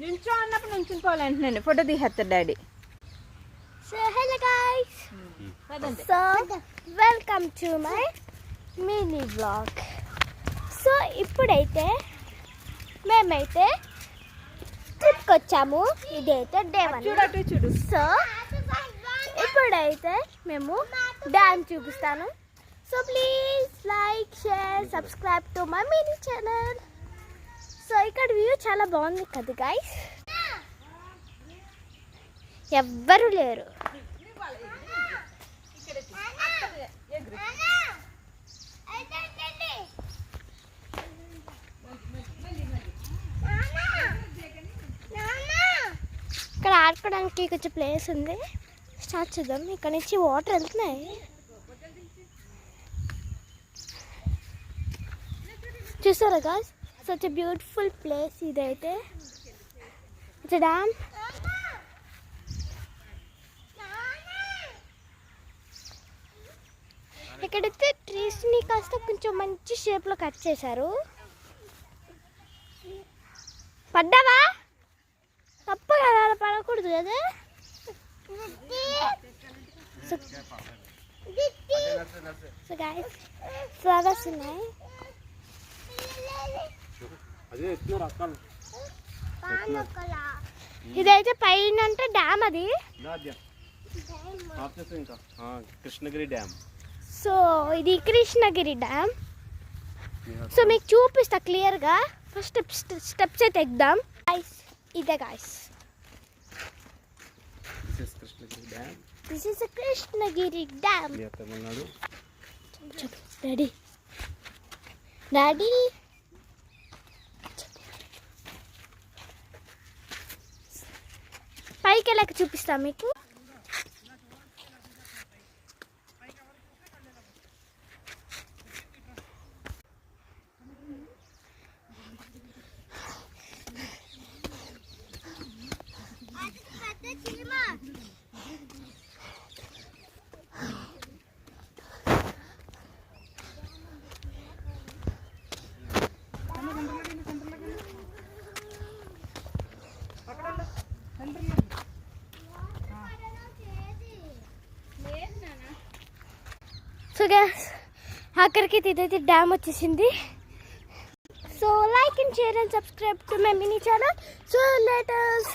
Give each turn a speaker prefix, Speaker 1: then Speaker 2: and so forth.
Speaker 1: నించో అన్నప్పుడు నుంచుని పోవాలంటున్నాండి. ఫోటో తీసేస్తారు daddy.
Speaker 2: So hello guys. So welcome to my mini vlog. So ఇప్పుడైతే మేమైతే ట్రిప్కి వచ్చాము. ఇదైతే డే 1.
Speaker 1: చూడు.
Speaker 2: సో ఇప్పుడైతే మేము డ్యామ్ చూపిస్తాను. So please like share subscribe to my mini channel. So ఇక్కడ వ్యూ చాలా బాగుంది కదా గైస్. ఎవ్వరు లేరు. ఇక్కడ ఆడుకోవడానికి కొంచెం ప్లేస్ ఉంది. స్టార్ట్ చేద్దాం. ఇక్కడ నుంచి వాటర్ వెళ్తున్నాయి. చూసారా guys, such a beautiful place. ఇదైతే ఇట్స్ డ్యామ్. ఇక్కడైతే ట్రీస్ని కాస్త కొంచెం మంచి షేప్లో కట్ చేశారు. పడ్డావా? తప్పు కదా, అలా పడకూడదు కదా. సో గైస్ ఫ్లవర్స్ ఉన్నాయి. ఇదైతే పైన అంటే డ్యామ్. అది
Speaker 3: కృష్ణగిరి డ్యామ్.
Speaker 2: సో ఇది కృష్ణగిరి డ్యామ్. సో మీకు చూపిస్తా క్లియర్గా. ఫస్ట్ స్టెప్స్ అయితే ఎక్కుదాం గైస్. ఇదే guys, this is Krishnagiri dam. Daddy daddy పైకి వెళ్ళాక చూపిస్తా మీకు. సో గైస్ అక్కడికి ఇదైతే డ్యామ్ వచ్చేసింది. So like and share and subscribe to my mini channel. So let us